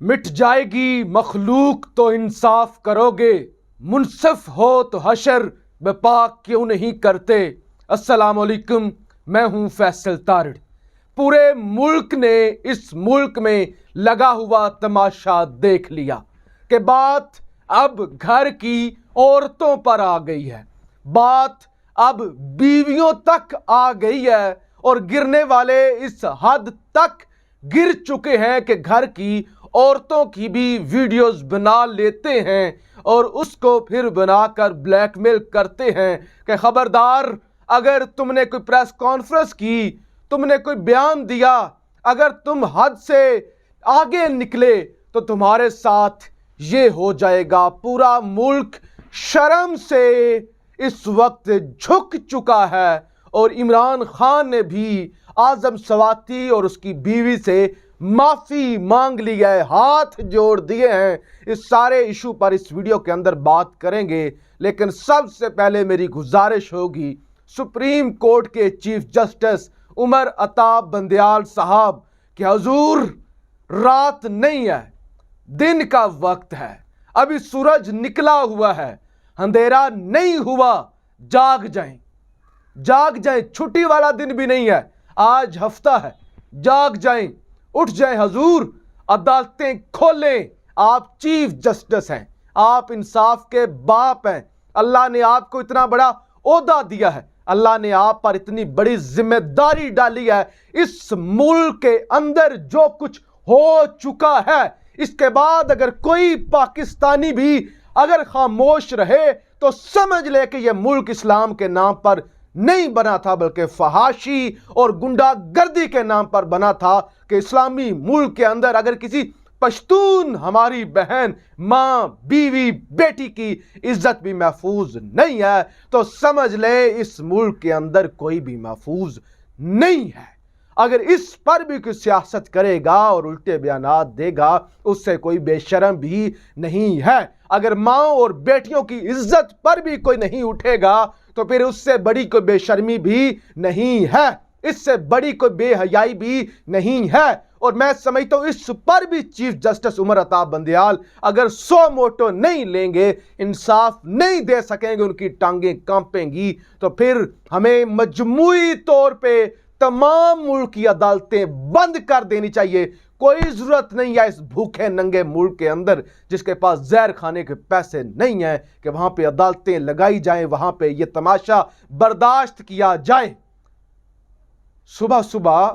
مٹ جائے گی مخلوق تو انصاف کرو گے، منصف ہو تو حشر بپا کیوں نہیں کرتے۔ السلام علیکم، میں ہوں فیصل تارڑ۔ پورے ملک نے اس ملک میں لگا ہوا تماشا دیکھ لیا کہ بات اب گھر کی عورتوں پر آ گئی ہے، بات اب بیویوں تک آ گئی ہے، اور گرنے والے اس حد تک گر چکے ہیں کہ گھر کی عورتوں کی بھی ویڈیوز بنا لیتے ہیں اور اس کو پھر بنا کر بلیک میل کرتے ہیں کہ خبردار، اگر تم نے کوئی پریس کانفرنس کی، تم نے کوئی بیان دیا، اگر تم حد سے آگے نکلے تو تمہارے ساتھ یہ ہو جائے گا۔ پورا ملک شرم سے اس وقت جھک چکا ہے، اور عمران خان نے بھی اعظم سواتی اور اس کی بیوی سے معافی مانگ لی ہے، ہاتھ جوڑ دیے ہیں۔ اس سارے ایشو پر اس ویڈیو کے اندر بات کریں گے، لیکن سب سے پہلے میری گزارش ہوگی سپریم کورٹ کے چیف جسٹس عمر عطا بندیال صاحب کہ حضور، رات نہیں ہے، دن کا وقت ہے، ابھی سورج نکلا ہوا ہے، اندھیرا نہیں ہوا، جاگ جائیں، جاگ جائیں، چھٹی والا دن بھی نہیں ہے، آج ہفتہ ہے، جاگ جائیں، اٹھ جائیں حضور، عدالتیں کھولیں۔ آپ چیف جسٹس ہیں، آپ انصاف کے باپ ہیں، اللہ نے آپ کو اتنا بڑا عہدہ دیا ہے، اللہ نے آپ پر اتنی بڑی ذمہ داری ڈالی ہے۔ اس ملک کے اندر جو کچھ ہو چکا ہے، اس کے بعد اگر کوئی پاکستانی بھی اگر خاموش رہے تو سمجھ لے کہ یہ ملک اسلام کے نام پر نہیں بنا تھا، بلکہ فحاشی اور گنڈا گردی کے نام پر بنا تھا کہ اسلامی ملک کے اندر اگر کسی پشتون ہماری بہن، ماں، بیوی، بیٹی کی عزت بھی محفوظ نہیں ہے تو سمجھ لے اس ملک کے اندر کوئی بھی محفوظ نہیں ہے۔ اگر اس پر بھی کوئی سیاست کرے گا اور الٹے بیانات دے گا، اس سے کوئی بے شرم بھی نہیں ہے۔ اگر ماں اور بیٹیوں کی عزت پر بھی کوئی نہیں اٹھے گا تو پھر اس سے بڑی کوئی بے شرمی بھی نہیں ہے، اس سے بڑی کوئی بے حیائی بھی نہیں ہے۔ اور میں سمجھتا ہوں اس پر بھی چیف جسٹس عمر عطا بندیال اگر 100 موٹو نہیں لیں گے، انصاف نہیں دے سکیں گے، ان کی ٹانگیں کانپیں گی، تو پھر ہمیں مجموعی طور پہ تمام ملک کی عدالتیں بند کر دینی چاہیے۔ کوئی ضرورت نہیں ہے اس بھوکے ننگے ملک کے اندر جس کے پاس زہر کھانے کے پیسے نہیں ہیں کہ وہاں پہ عدالتیں لگائی جائیں، وہاں پہ یہ تماشا برداشت کیا جائے۔ صبح صبح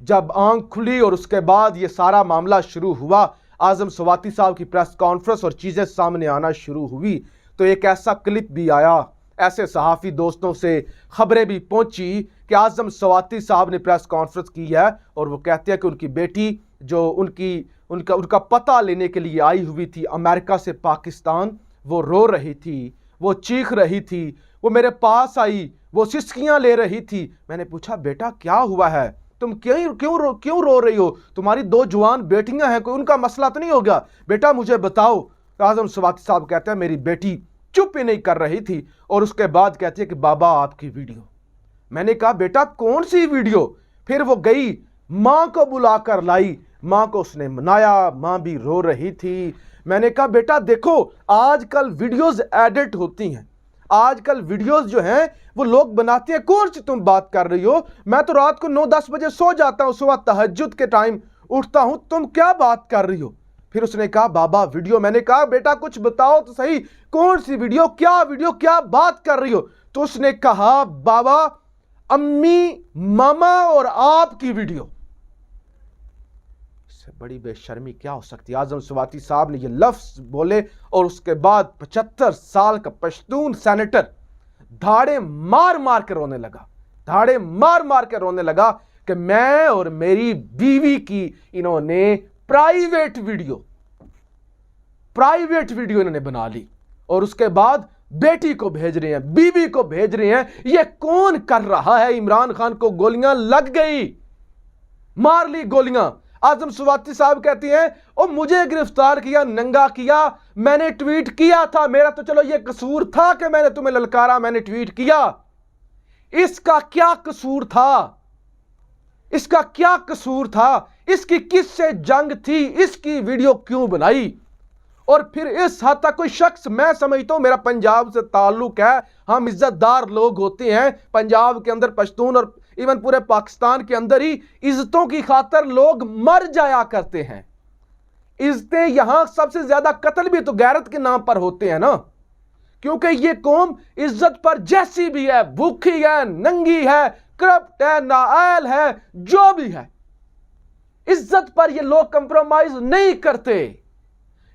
جب آنکھ کھلی اور اس کے بعد یہ سارا معاملہ شروع ہوا، اعظم سواتی صاحب کی پریس کانفرنس اور چیزیں سامنے آنا شروع ہوئی، تو ایک ایسا کلپ بھی آیا، ایسے صحافی دوستوں سے خبریں بھی پہنچی کہ اعظم سواتی صاحب نے پریس کانفرنس کی ہے اور وہ کہتے ہیں کہ ان کی بیٹی جو ان کا پتہ لینے کے لیے آئی ہوئی تھی امریکہ سے پاکستان، وہ رو رہی تھی، وہ چیخ رہی تھی، وہ میرے پاس آئی، وہ سسکیاں لے رہی تھی۔ میں نے پوچھا بیٹا کیا ہوا ہے، تم کیوں رو رہی ہو، تمہاری 2 جوان بیٹیاں ہیں، کوئی ان کا مسئلہ تو نہیں ہو گیا، بیٹا مجھے بتاؤ۔ اعظم سواتی صاحب کہتے ہیں میری بیٹی چپ ہی نہیں کر رہی تھی، اور اس کے بعد کہتی ہے کہ بابا آپ کی ویڈیو۔ میں نے کہا بیٹا کون سی ویڈیو؟ پھر وہ گئی ماں کو بلا کر لائی، ماں کو اس نے منایا، ماں بھی رو رہی تھی۔ میں نے کہا بیٹا دیکھو آج کل ویڈیوز ایڈٹ ہوتی ہیں، آج کل ویڈیوز جو ہیں وہ لوگ بناتے ہیں، کون سی تم بات کر رہی ہو، میں تو رات کو 9-10 بجے سو جاتا ہوں، صبح تہجد کے ٹائم اٹھتا ہوں، تم کیا بات کر رہی ہو؟ پھر اس نے کہا بابا ویڈیو۔ میں نے کہا بیٹا کچھ بتاؤ تو صحیح، کون سی ویڈیو، کیا بات کر رہی ہو؟ تو اس نے کہا بابا امی، ماما اور آپ کی ویڈیو۔ اس سے بڑی بے شرمی کیا ہو سکتی ہے؟ اعظم سواتی صاحب نے یہ لفظ بولے اور اس کے بعد 75 سال کا پشتون سینیٹر دھاڑے مار مار کے رونے لگا کہ میں اور میری بیوی کی انہوں نے پرائیویٹ ویڈیو انہوں نے بنا لی، اور اس کے بعد بیٹی کو بھیج رہے ہیں، بیوی کو بھیج رہے ہیں۔ یہ کون کر رہا ہے؟ عمران خان کو گولیاں لگ گئی، مار لی گولیاں۔ اعظم سواتی صاحب کہتی ہیں او مجھے گرفتار کیا، ننگا کیا، میں نے ٹویٹ کیا تھا، میرا تو چلو یہ قصور تھا کہ میں نے تمہیں للکارا، میں نے ٹویٹ کیا، اس کا کیا قصور تھا؟ اس کا کیا قصور تھا؟ اس کی کس سے جنگ تھی، اس کی ویڈیو کیوں بنائی؟ اور پھر اس حد تک کوئی شخص، میں سمجھتا ہوں میرا پنجاب سے تعلق ہے، ہم عزت دار لوگ ہوتے ہیں پنجاب کے اندر، پشتون اور ایون پورے پاکستان کے اندر ہی عزتوں کی خاطر لوگ مر جایا کرتے ہیں۔ عزتیں یہاں سب سے زیادہ قتل بھی تو غیرت کے نام پر ہوتے ہیں نا، کیونکہ یہ قوم عزت پر جیسی بھی ہے، بھوکھی ہے، ننگی ہے، کرپٹ ہے، نااہل ہے، جو بھی ہے، عزت پر یہ لوگ کمپرومائز نہیں کرتے۔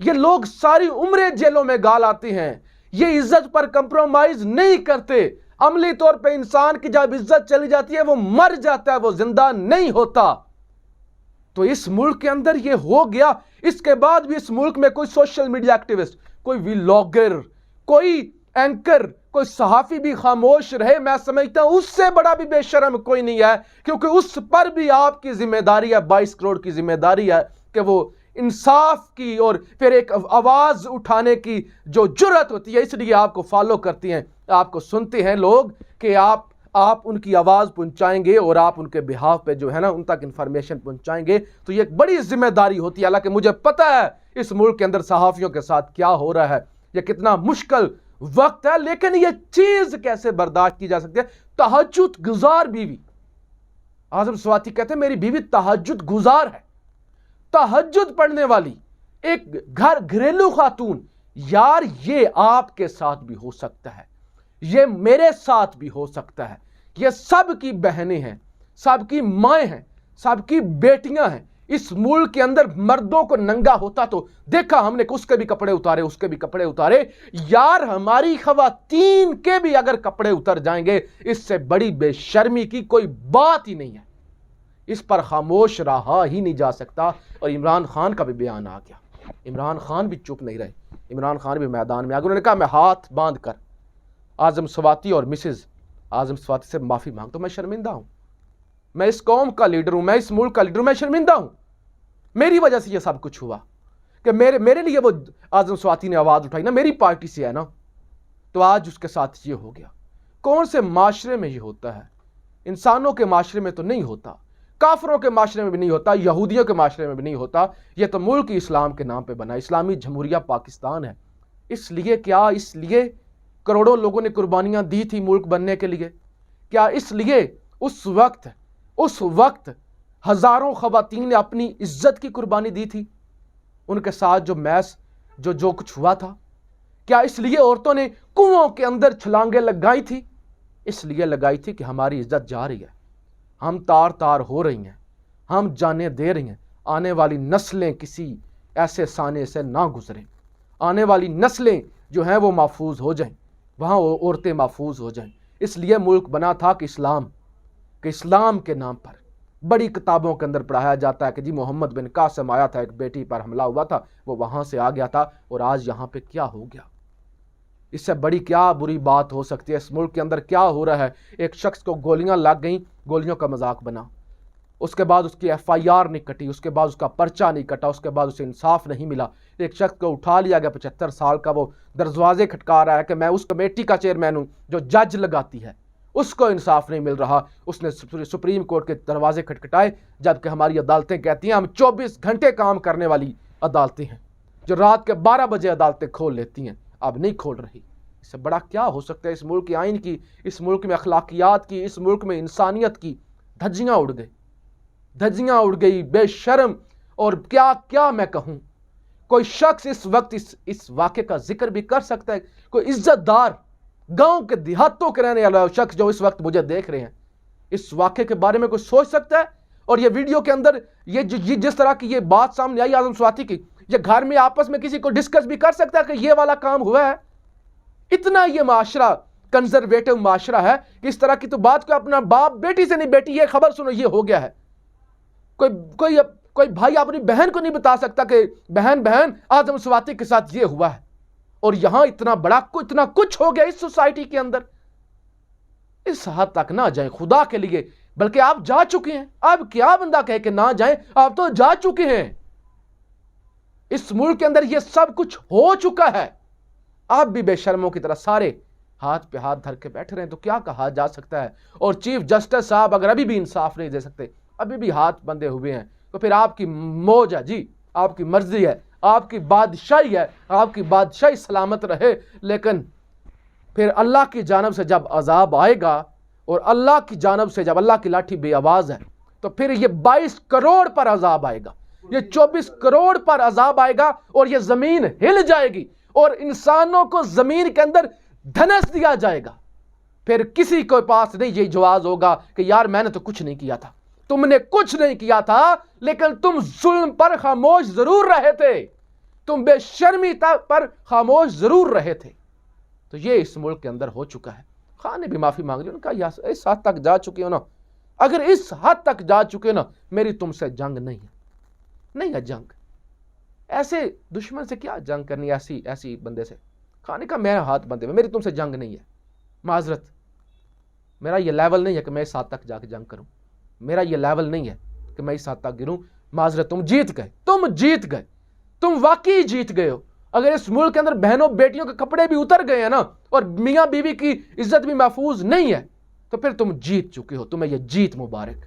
یہ لوگ ساری عمریں جیلوں میں گال آتے ہیں، یہ عزت پر کمپرومائز نہیں کرتے۔ عملی طور پہ انسان کی جب عزت چلی جاتی ہے وہ مر جاتا ہے، وہ زندہ نہیں ہوتا۔ تو اس ملک کے اندر یہ ہو گیا۔ اس کے بعد بھی اس ملک میں کوئی سوشل میڈیا ایکٹیوسٹ، کوئی ویلاگر، کوئی اینکر، کوئی صحافی بھی خاموش رہے، میں سمجھتا ہوں اس سے بڑا بھی بے شرم کوئی نہیں ہے، کیونکہ اس پر بھی آپ کی ذمہ داری ہے، 22 کروڑ کی ذمہ داری ہے کہ وہ انصاف کی اور پھر ایک آواز اٹھانے کی جو جرت ہوتی ہے، اس لیے آپ کو فالو کرتی ہیں، آپ کو سنتے ہیں لوگ کہ آپ ان کی آواز پہنچائیں گے اور آپ ان کے بہاف پہ جو ہے نا ان تک انفارمیشن پہنچائیں گے، تو یہ ایک بڑی ذمہ داری ہوتی ہے۔ حالانکہ مجھے پتہ ہے اس ملک کے اندر صحافیوں کے ساتھ کیا ہو رہا ہے، یہ کتنا مشکل وقت ہے، لیکن یہ چیز کیسے برداشت کی جا سکتی ہے؟ تہجد گزار بیوی، اعظم سواتی کہتے ہیں میری بیوی تہجد گزار ہے، تہجد پڑھنے والی ایک گھریلو خاتون۔ یار یہ آپ کے ساتھ بھی ہو سکتا ہے، یہ میرے ساتھ بھی ہو سکتا ہے، یہ سب کی بہنیں ہیں، سب کی مائیں ہیں، سب کی بیٹیاں ہیں۔ اس ملک کے اندر مردوں کو ننگا ہوتا تو دیکھا ہم نے، اس کے بھی کپڑے اتارے، اس کے بھی کپڑے اتارے۔ یار ہماری خواتین کے بھی اگر کپڑے اتر جائیں گے، اس سے بڑی بے شرمی کی کوئی بات ہی نہیں ہے۔ اس پر خاموش رہا ہی نہیں جا سکتا۔ اور عمران خان کا بھی بیان آ گیا، عمران خان بھی چپ نہیں رہے، عمران خان بھی میدان میں آ گئے۔ انہوں نے کہا میں ہاتھ باندھ کر اعظم سواتی اور مسز اعظم سواتی سے معافی مانگتا ہوں، میں شرمندہ ہوں، میں اس قوم کا لیڈر ہوں، میں اس ملک کا لیڈر ہوں، میں شرمندہ ہوں، میری وجہ سے یہ سب کچھ ہوا کہ میرے لیے وہ اعظم سواتی نے آواز اٹھائی نا، میری پارٹی سے ہے نا، تو آج اس کے ساتھ یہ ہو گیا۔ کون سے معاشرے میں یہ ہوتا ہے؟ انسانوں کے معاشرے میں تو نہیں ہوتا، کافروں کے معاشرے میں بھی نہیں ہوتا، یہودیوں کے معاشرے میں بھی نہیں ہوتا۔ یہ تو ملک اسلام کے نام پہ بنا، اسلامی جمہوریہ پاکستان ہے۔ اس لیے کیا اس لیے کروڑوں لوگوں نے قربانیاں دی تھی ملک بننے کے لیے؟ کیا اس لیے اس وقت ہزاروں خواتین نے اپنی عزت کی قربانی دی تھی؟ ان کے ساتھ جو کچھ ہوا تھا، کیا اس لیے عورتوں نے کنووں کے اندر چھلانگیں لگائی تھی؟ اس لیے لگائی تھی کہ ہماری عزت جا رہی ہے، ہم تار ہو رہی ہیں، ہم جانیں دے رہی ہیں، آنے والی نسلیں کسی ایسے سانے سے نہ گزریں، آنے والی نسلیں جو ہیں وہ محفوظ ہو جائیں، وہاں عورتیں محفوظ ہو جائیں۔ اس لیے ملک بنا تھا کہ اسلام کے نام پر بڑی کتابوں کے اندر پڑھایا جاتا ہے کہ جی محمد بن قاسم آیا تھا، ایک بیٹی پر حملہ ہوا تھا، وہ وہاں سے آ گیا تھا، اور آج یہاں پہ کیا ہو گیا؟ اس سے بڑی کیا بری بات ہو سکتی ہے؟ اس ملک کے اندر کیا ہو رہا ہے؟ ایک شخص کو گولیاں لگ گئیں، گولیوں کا مذاق بنا، اس کے بعد اس کی FIR نہیں کٹی، اس کے بعد اس کا پرچہ نہیں کٹا، اس کے بعد اسے انصاف نہیں ملا۔ ایک شخص کو اٹھا لیا گیا 75 سال کا، وہ دروازے کھٹکا رہا ہے کہ میں اس کمیٹی کا چیئرمین ہوں جو جج لگاتی ہے، اس کو انصاف نہیں مل رہا۔ اس نے سپریم کورٹ کے دروازے کھٹکھٹائے، جبکہ ہماری عدالتیں کہتی ہیں ہم 24 گھنٹے کام کرنے والی عدالتیں ہیں، جو رات کے 12 بجے عدالتیں کھول لیتی ہیں، اب نہیں کھول رہی۔ اس سے بڑا کیا ہو سکتا ہے؟ اس ملک کے آئین کی، اس ملک میں اخلاقیات کی، اس ملک میں انسانیت کی دھجیاں اڑ گئی، بے شرم۔ اور کیا میں کہوں، کوئی شخص اس وقت اس واقعے کا ذکر بھی کر سکتا ہے؟ کوئی عزت دار گاؤں کے دیہاتوں کے رہنے والا شخص جو اس وقت مجھے دیکھ رہے ہیں، اس واقعے کے بارے میں کوئی سوچ سکتا ہے؟ اور یہ ویڈیو کے اندر یہ جس طرح کی یہ بات سامنے آئی اعظم سواتی کی، یہ گھر میں آپس میں کسی کو ڈسکس بھی کر سکتا ہے کہ یہ والا کام ہوا ہے؟ اتنا یہ معاشرہ کنزرویٹو معاشرہ ہے کہ اس طرح کی تو بات کو اپنا باپ بیٹی سے نہیں، بیٹی یہ خبر سنو یہ ہو گیا ہے، کوئی بھائی اپنی بہن کو نہیں بتا سکتا کہ بہن اعظم سواتی کے ساتھ یہ ہوا ہے۔ اور یہاں اتنا کچھ ہو گیا اس سوسائٹی کے اندر۔ اس حد تک نہ جائیں خدا کے لیے، بلکہ آپ جا چکے ہیں۔ اب کیا بندہ کہے کہ نہ جائیں، آپ تو جا چکے ہیں۔ اس ملک کے اندر یہ سب کچھ ہو چکا ہے، آپ بھی بے شرموں کی طرح سارے ہاتھ پہ ہاتھ دھر کے بیٹھ رہے ہیں، تو کیا کہا جا سکتا ہے؟ اور چیف جسٹس صاحب اگر ابھی بھی انصاف نہیں دے سکتے، ابھی بھی ہاتھ بندھے ہوئے ہیں، تو پھر آپ کی موج ہے جی، آپ کی مرضی ہے، آپ کی بادشاہی ہے، آپ کی بادشاہی سلامت رہے، لیکن پھر اللہ کی جانب سے جب عذاب آئے گا، اور اللہ کی جانب سے جب اللہ کی لاٹھی بے آواز ہے، تو پھر یہ 22 کروڑ پر عذاب آئے گا، یہ 24 کروڑ پر عذاب آئے گا، اور یہ زمین ہل جائے گی، اور انسانوں کو زمین کے اندر دھنس دیا جائے گا۔ پھر کسی کے پاس نہیں یہ جواز ہوگا کہ یار میں نے تو کچھ نہیں کیا تھا، تم نے کچھ نہیں کیا تھا، لیکن تم ظلم پر خاموش ضرور رہے تھے، تم بے شرمی پر خاموش ضرور رہے تھے۔ تو یہ اس ملک کے اندر ہو چکا ہے۔ خان نے بھی معافی مانگ لی، ان کا اس حد تک جا چکے ہو نا، اگر اس حد تک جا چکے نا، میری تم سے جنگ نہیں ہے، نہیں ہے جنگ، ایسے دشمن سے کیا جنگ کرنی، ایسی بندے سے۔ خان نے کہا میرے ہاتھ بندے میں، میری تم سے جنگ نہیں ہے، معذرت، میرا یہ لیول نہیں ہے کہ میں اس حد تک جا کے جنگ کروں، میرا یہ لیول نہیں ہے کہ میں اس حد تک گروں، معذرت، تم جیت گئے، تم جیت گئے، تم واقعی جیت گئے ہو۔ اگر اس ملک کے اندر بہنوں بیٹیوں کے کپڑے بھی اتر گئے ہیں نا، اور میاں بیوی کی عزت بھی محفوظ نہیں ہے، تو پھر تم جیت چکے ہو، تمہیں یہ جیت مبارک۔